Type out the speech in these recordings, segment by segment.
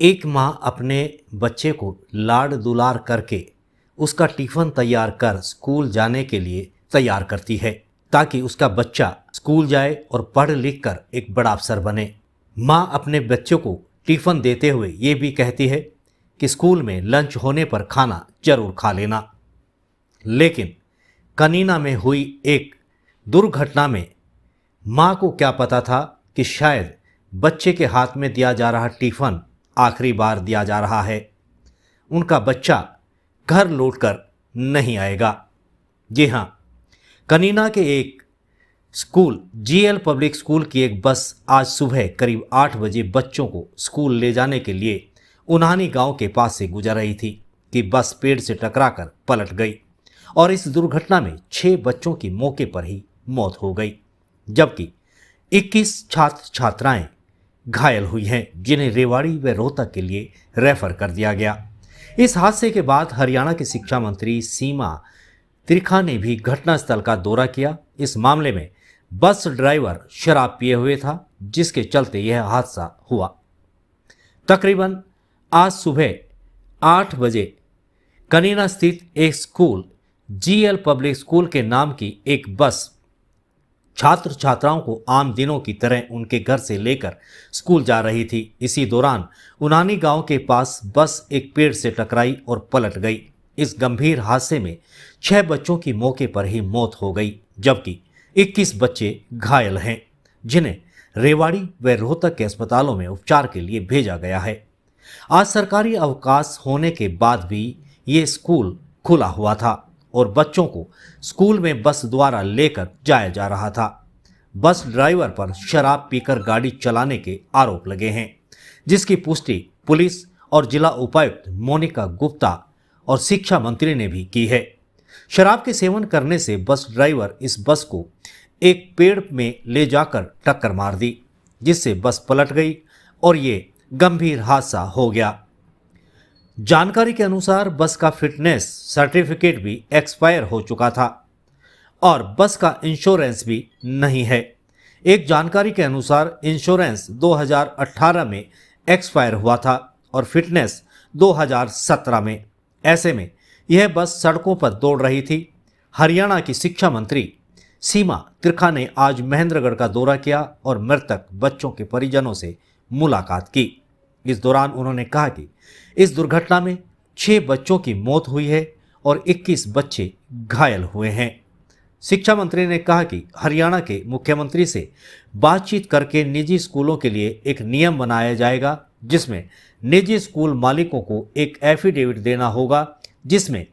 एक माँ अपने बच्चे को लाड दुलार करके उसका टिफ़िन तैयार कर स्कूल जाने के लिए तैयार करती है ताकि उसका बच्चा स्कूल जाए और पढ़ लिख कर एक बड़ा अफसर बने। माँ अपने बच्चों को टिफ़िन देते हुए ये भी कहती है कि स्कूल में लंच होने पर खाना जरूर खा लेना। लेकिन कनीना में हुई एक दुर्घटना में माँ को क्या पता था कि शायद बच्चे के हाथ में दिया जा रहा टिफ़िन आखिरी बार दिया जा रहा है। उनका बच्चा घर लौटकर नहीं आएगा। जी हाँ, कनीना के एक स्कूल जीएल पब्लिक स्कूल की एक बस आज सुबह करीब 8 बजे बच्चों को स्कूल ले जाने के लिए उन्हानी गांव के पास से गुजर रही थी कि बस पेड़ से टकराकर पलट गई और इस दुर्घटना में 6 बच्चों की मौके पर ही मौत हो गई, जबकि 21 छात्र छात्राएं घायल हुई हैं, जिन्हें रेवाड़ी व रोहतक के लिए रेफर कर दिया गया। इस हादसे के बाद हरियाणा की शिक्षा मंत्री सीमा त्रिखा ने भी घटनास्थल का दौरा किया। इस मामले में बस ड्राइवर शराब पिए हुए था, जिसके चलते यह हादसा हुआ। तकरीबन आज सुबह 8 बजे कनीना स्थित एक स्कूल जीएल पब्लिक स्कूल के नाम की एक बस छात्र छात्राओं को आम दिनों की तरह उनके घर से लेकर स्कूल जा रही थी। इसी दौरान उनानी गांव के पास बस एक पेड़ से टकराई और पलट गई। इस गंभीर हादसे में 6 बच्चों की मौके पर ही मौत हो गई, जबकि 21 बच्चे घायल हैं, जिन्हें रेवाड़ी व रोहतक के अस्पतालों में उपचार के लिए भेजा गया है। आज सरकारी अवकाश होने के बाद भी ये स्कूल खुला हुआ था और बच्चों को स्कूल में बस द्वारा लेकर जाया जा रहा था। बस ड्राइवर पर शराब पीकर गाड़ी चलाने के आरोप लगे हैं, जिसकी पुष्टि पुलिस और जिला उपायुक्त मोनिका गुप्ता और शिक्षा मंत्री ने भी की है। शराब के सेवन करने से बस ड्राइवर इस बस को एक पेड़ में ले जाकर टक्कर मार दी, जिससे बस पलट गई और ये गंभीर हादसा हो गया। जानकारी के अनुसार बस का फिटनेस सर्टिफिकेट भी एक्सपायर हो चुका था और बस का इंश्योरेंस भी नहीं है। एक जानकारी के अनुसार इंश्योरेंस 2018 में एक्सपायर हुआ था और फिटनेस 2017 में। ऐसे में यह बस सड़कों पर दौड़ रही थी। हरियाणा की शिक्षा मंत्री सीमा त्रिखा ने आज महेंद्रगढ़ का दौरा किया और मृतक बच्चों के परिजनों से मुलाकात की। इस दौरान उन्होंने कहा कि इस दुर्घटना में 6 बच्चों की मौत हुई है और 21 बच्चे घायल हुए हैं। शिक्षा मंत्री ने कहा कि हरियाणा के मुख्यमंत्री से बातचीत करके निजी स्कूलों के लिए एक नियम बनाया जाएगा, जिसमें निजी स्कूल मालिकों को एक एफिडेविट देना होगा, जिसमें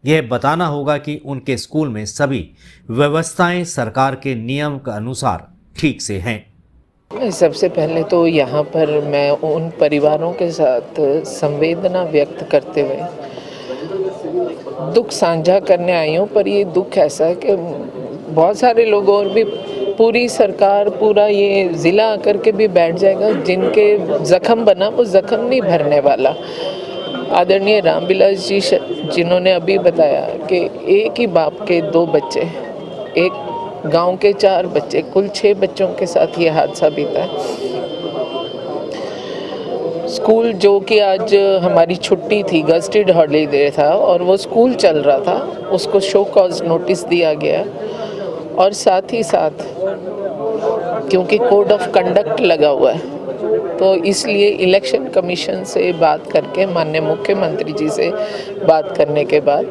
यह बताना होगा कि उनके स्कूल में सभी व्यवस्थाएं सरकार के नियम के अनुसार ठीक से हैं। सबसे पहले तो यहाँ पर मैं उन परिवारों के साथ संवेदना व्यक्त करते हुए दुख साझा करने आई हूँ। पर ये दुख ऐसा है कि बहुत सारे लोग और भी, पूरी सरकार, पूरा ये ज़िला आकर के भी बैठ जाएगा, जिनके ज़ख्म बना वो ज़ख्म नहीं भरने वाला। आदरणीय रामविलास जी जिन्होंने अभी बताया कि एक ही बाप के 2 बच्चे, एक गांव के 4 बच्चे, कुल 6 बच्चों के साथ ये हादसा बीता है। स्कूल जो कि आज हमारी छुट्टी थी, गस्टेड हॉलीडे था और वो स्कूल चल रहा था, उसको शो कॉज नोटिस दिया गया और साथ ही साथ क्योंकि कोड ऑफ कंडक्ट लगा हुआ है, तो इसलिए इलेक्शन कमीशन से बात करके, माननीय मुख्यमंत्री जी से बात करने के बाद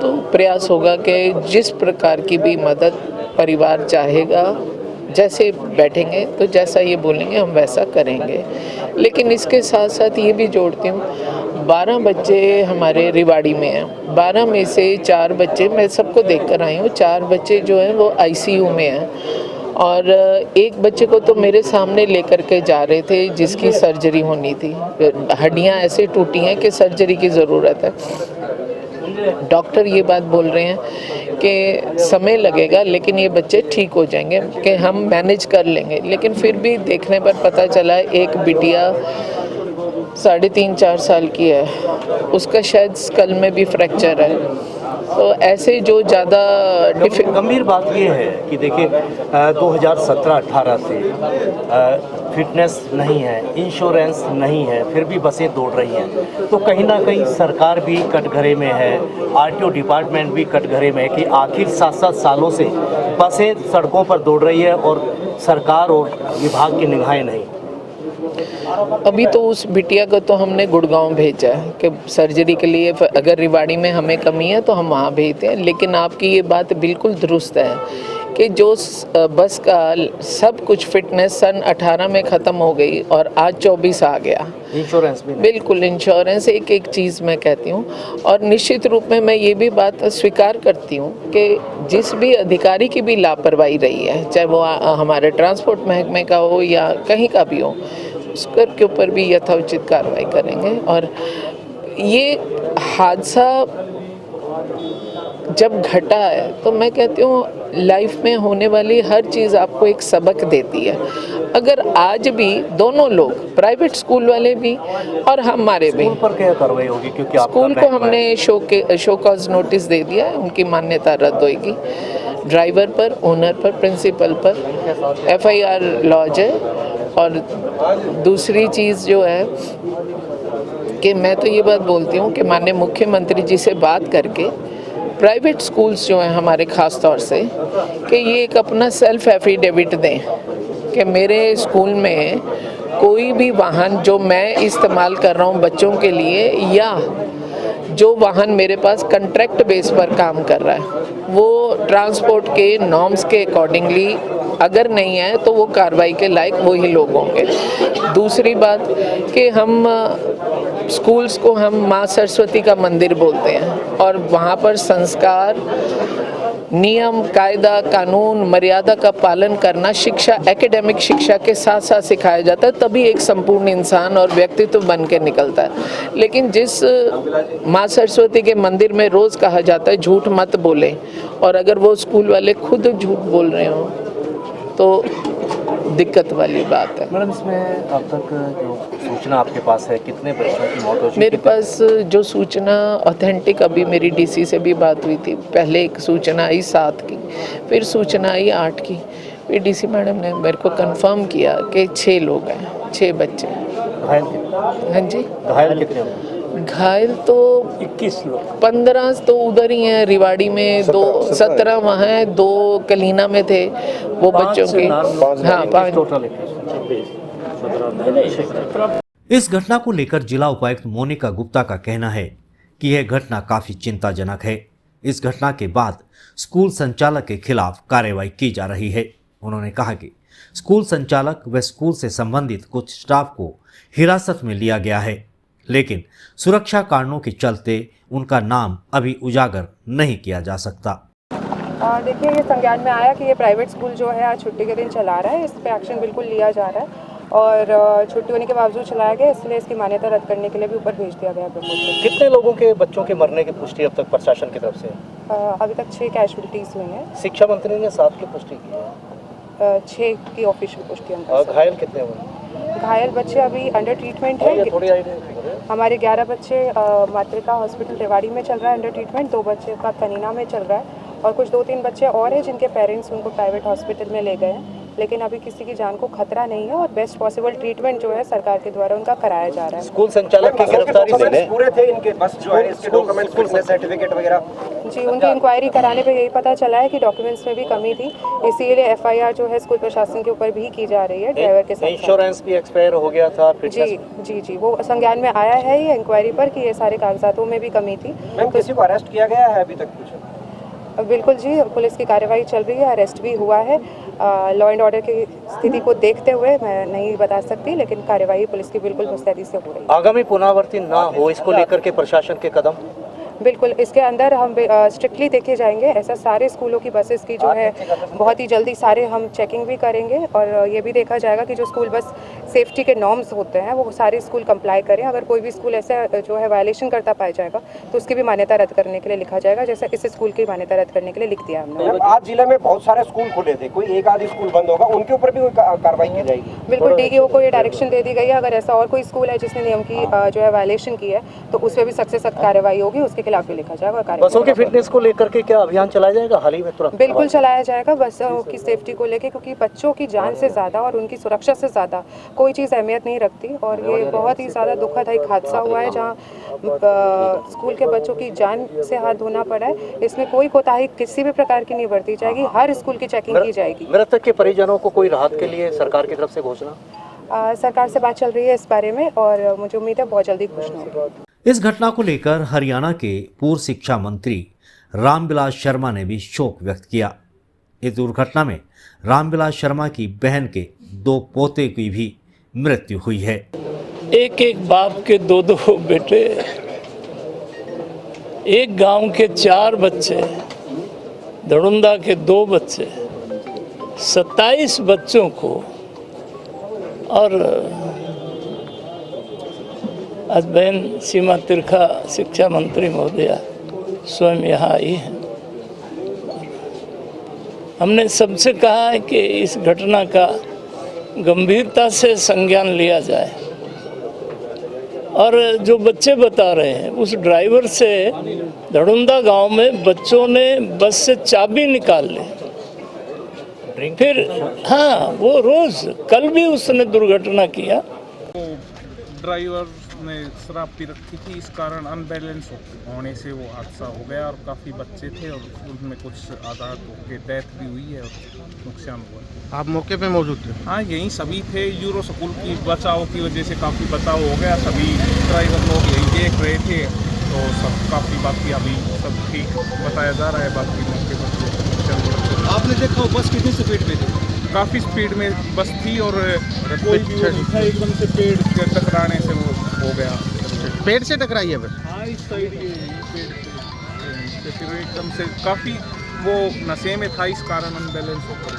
तो प्रयास होगा कि जिस प्रकार की भी मदद परिवार चाहेगा, जैसे बैठेंगे तो जैसा ये बोलेंगे हम वैसा करेंगे। लेकिन इसके साथ साथ ये भी जोड़ती हूँ, 12 बच्चे हमारे रेवाड़ी में हैं। 12 में से 4 बच्चे, मैं सबको देख कर आई हूँ, 4 बच्चे जो हैं वो आईसीयू में हैं और एक बच्चे को तो मेरे सामने लेकर के जा रहे थे, जिसकी सर्जरी होनी थी। हड्डियाँ ऐसे टूटी हैं कि सर्जरी की ज़रूरत है। डॉक्टर ये बात बोल रहे हैं कि समय लगेगा, लेकिन ये बच्चे ठीक हो जाएंगे, कि हम मैनेज कर लेंगे। लेकिन फिर भी देखने पर पता चला एक बिटिया 3.5-4 साल की है, उसका शायद स्कल में भी फ्रैक्चर है। तो ऐसे जो ज़्यादा गंभीर बात ये है कि देखिए 2017-18 से फिटनेस नहीं है, इंश्योरेंस नहीं है, फिर भी बसें दौड़ रही हैं। तो कहीं ना कहीं सरकार भी कटघरे में है, आरटीओ डिपार्टमेंट भी कटघरे में है कि आखिर 7-7 सालों से बसें सड़कों पर दौड़ रही है और सरकार और विभाग की निगाहें नहीं। अभी तो उस बिटिया को तो हमने गुड़गांव भेजा है कि सर्जरी के लिए, अगर रिवाड़ी में हमें कमी है तो हम वहाँ भेजते हैं। लेकिन आपकी ये बात बिल्कुल दुरुस्त है कि जो बस का सब कुछ फिटनेस सन 18 में ख़त्म हो गई और आज 24 आ गया। इंश्योरेंस भी नहीं। बिल्कुल, इंश्योरेंस एक एक चीज़ मैं कहती हूँ। और निश्चित रूप में मैं ये भी बात स्वीकार करती हूँ कि जिस भी अधिकारी की भी लापरवाही रही है, चाहे वो हमारे ट्रांसपोर्ट महकमे का हो या कहीं का भी हो, उसके ऊपर भी यथोचित कार्रवाई करेंगे। और ये हादसा जब घटा है तो मैं कहती हूँ लाइफ में होने वाली हर चीज़ आपको एक सबक देती है। अगर आज भी दोनों लोग, प्राइवेट स्कूल वाले भी और हमारे भी, स्कूल पर क्या कार्रवाई होगी? क्योंकि स्कूल को हमने शो कॉज नोटिस दे दिया है, उनकी मान्यता रद्द होगी। ड्राइवर पर, ओनर पर, प्रिंसिपल पर FIR लॉज है। और दूसरी चीज़ जो है कि मैं तो ये बात बोलती हूँ कि माननीय मुख्यमंत्री जी से बात करके प्राइवेट स्कूल्स जो हैं हमारे ख़ास तौर से, कि ये एक अपना सेल्फ एफिडेविट दें कि मेरे स्कूल में कोई भी वाहन जो मैं इस्तेमाल कर रहा हूँ बच्चों के लिए, या जो वाहन मेरे पास कंट्रैक्ट बेस पर काम कर रहा है, वो ट्रांसपोर्ट के नॉर्म्स के अकॉर्डिंगली अगर नहीं है तो वो कार्रवाई के लायक वही लोग होंगे। दूसरी बात कि हम स्कूल्स को हम माँ सरस्वती का मंदिर बोलते हैं और वहाँ पर संस्कार, नियम, कायदा, कानून, मर्यादा का पालन करना शिक्षा, एकेडमिक शिक्षा के साथ साथ सिखाया जाता है, तभी एक संपूर्ण इंसान और व्यक्तित्व बन के निकलता है। लेकिन जिस माँ सरस्वती के मंदिर में रोज़ कहा जाता है झूठ मत बोले, और अगर वो स्कूल वाले खुद झूठ बोल रहे हो तो दिक्कत वाली बात है। मैडम, इसमें अब तक जो सूचना आपके पास है, कितने बच्चों की मौत हो चुकी है? मेरे पास जो सूचना ऑथेंटिक, अभी मेरी DC से भी बात हुई थी, पहले एक सूचना आई 7 की, फिर सूचना आई 8 की, फिर DC मैडम ने मेरे को कंफर्म किया कि 6 लोग हैं, 6 बच्चे। घायल कितने? हाँ जी, घायल कितने हुए? घायल तो 21 लोग, 15 तो उधर ही हैं रिवाड़ी में, 17 वहाँ हैं, 2 कलीना में थे वो बच्चों के। हाँ, 5 टोटल। इस घटना को लेकर जिला उपायुक्त मोनिका गुप्ता का कहना है कि यह घटना काफी चिंताजनक है। इस घटना के बाद स्कूल संचालक के खिलाफ कार्रवाई की जा रही है। उन्होंने कहा कि स्कूल संचालक व स्कूल से संबंधित कुछ स्टाफ को हिरासत में लिया गया है, लेकिन सुरक्षा कारणों के चलते उनका नाम अभी उजागर नहीं किया जा सकता। देखिए, ये संज्ञान में आया कि ये प्राइवेट स्कूल जो है आज छुट्टी के दिन चला रहा है, इस पे एक्शन बिल्कुल लिया जा रहा है और छुट्टी होने के बावजूद चलाया गया, इसलिए इसकी मान्यता रद्द करने के लिए भी ऊपर भेज दिया गया प्रपोजल। कितने लोगों के बच्चों के मरने की पुष्टि अब तक प्रशासन की तरफ से? अभी तक 6 कैजुअल्टीज हुई हैं। शिक्षा मंत्री ने 7 की पुष्टि की है। 6 की ऑफिशियल पुष्टि। और घायल कितने हुए? घायल बच्चे अभी अंडर ट्रीटमेंट है। हमारे 11 बच्चे मातृका हॉस्पिटल रेवाड़ी में चल रहा है अंडर ट्रीटमेंट, 2 बच्चे का कनीना में चल रहा है और कुछ 2-3 बच्चे और हैं जिनके पेरेंट्स उनको प्राइवेट हॉस्पिटल में ले गए हैं, लेकिन अभी किसी की जान को खतरा नहीं है और बेस्ट पॉसिबल ट्रीटमेंट जो है सरकार के द्वारा उनका कराया जा रहा है। स्कूल संचालक की गिरफ्तारी पूरे थे इनके, बस जो है इसके डॉक्यूमेंट्स, फिटनेस सर्टिफिकेट वगैरह? जी, उनकी इंक्वायरी कराने पे यही पता चला है कि डॉक्यूमेंट्स में भी कमी थी, इसीलिए FIR जो है स्कूल प्रशासन के ऊपर भी की जा रही है ड्राइवर के साथ। इंश्योरेंस भी एक्सपायर हो गया था। जी, वो संज्ञान में आया है ये इंक्वायरी पर कि ये सारे कागजातों में भी कमी थी। मैम, किसी को अरेस्ट किया गया है अभी तक कुछ? बिल्कुल जी, पुलिस की कार्रवाई चल रही है, अरेस्ट भी हुआ है। लॉ एंड ऑर्डर की स्थिति को देखते हुए मैं नहीं बता सकती, लेकिन कार्रवाई पुलिस की बिल्कुल मुस्तैदी से हो रही है। आगामी पुनरावृत्ति ना हो, इसको लेकर के प्रशासन के कदम? बिल्कुल, इसके अंदर हम स्ट्रिक्टली देखे जाएंगे। ऐसा सारे स्कूलों की बसेस की जो है बहुत ही जल्दी सारे हम चेकिंग भी करेंगे और ये भी देखा जाएगा कि जो स्कूल बस सेफ्टी के नॉर्म्स होते हैं वो सारे स्कूल कंप्लाई करें। अगर कोई भी स्कूल ऐसा जो है वायलेशन करता पाया जाएगा तो उसकी भी मान्यता रद्द करने के लिए लिखा जाएगा, जैसे इस स्कूल की मान्यता रद्द करने के लिए लिख दिया हमने। मैम, आज जिले में बहुत सारे स्कूल खुले थे, कोई एक आधी स्कूल बंद होगा, उनके ऊपर भी कोई कार्रवाई की जाएगी? बिल्कुल, डीईओ को ये डायरेक्शन दे दी गई है। अगर ऐसा और कोई स्कूल है जिसने नियम की जो है वायलेशन की है तो उस पर भी सख्त से सख्त कार्रवाई होगी, उसके खिलाफ भी लिखा जाएगा। बसों की फिटनेस को लेकर के क्या अभियान चलाया जाएगा हाल ही में तुरंत? बिल्कुल चलाया जाएगा बसों की सेफ्टी को लेके, क्योंकि बच्चों की जान से ज़्यादा और उनकी सुरक्षा से ज़्यादा कोई चीज़ अहमियत नहीं रखती। और ये बहुत ही ज़्यादा दुखदायक हादसा हुआ है जहाँ स्कूल के बच्चों की जान से हाथ धोना पड़ा है। इसमें कोई कोताही किसी भी प्रकार की नहीं बरती जाएगी, हर स्कूल की चेकिंग की जाएगी। मृतक के परिजनों को कोई राहत के लिए सरकार की तरफ से घोषणा? सरकार से बात चल रही है इस बारे में और मुझे उम्मीद है बहुत जल्दी घोषणा होगी। इस घटना को लेकर हरियाणा के पूर्व शिक्षा मंत्री रामविलास शर्मा ने भी शोक व्यक्त किया। इस दुर्घटना में रामविलास शर्मा की बहन के 2 पोते की भी मृत्यु हुई है। एक एक बाप के 2 बेटे, एक गांव के 4 बच्चे, धड़ुंदा के 2 बच्चे, 27 बच्चों को। और आज बहन सीमा तिरखा शिक्षा मंत्री महोदया स्वयं यहाँ आई है। हमने सबसे कहा है कि इस घटना का गंभीरता से संज्ञान लिया जाए और जो बच्चे बता रहे हैं उस ड्राइवर से धड़ुंदा गांव में बच्चों ने बस से चाबी निकाल ली, फिर हाँ वो रोज कल भी उसने दुर्घटना किया। ड्राइवर ने शराब पी रखी थी, इस कारण अनबैलेंस होने से वो हादसा हो गया और काफ़ी बच्चे थे और उनमें कुछ आघात होकर डेथ भी हुई है और नुकसान हुआ। आप मौके पे मौजूद थे? हाँ, यहीं सभी थे। यूरो स्कूल की बचाव की वजह से काफ़ी बचाव हो गया, सभी ड्राइवर लोग यहीं देख रहे थे तो सब काफ़ी बाकी अभी सब ठीक बताया जा रहा है। बाकी मौके पर आपने देखा वो बस कितनी स्पीड में थी? काफ़ी स्पीड में बस थी और कोई भी वो नहीं था, एकदम से पेड़ के टकराने से वो हो गया। पेड़ से टकराई है बस? हाँ, इस साइड के पेड़ से फिर एकदम से काफ़ी वो नशे में था, इस कारण अनबैलेंस होकर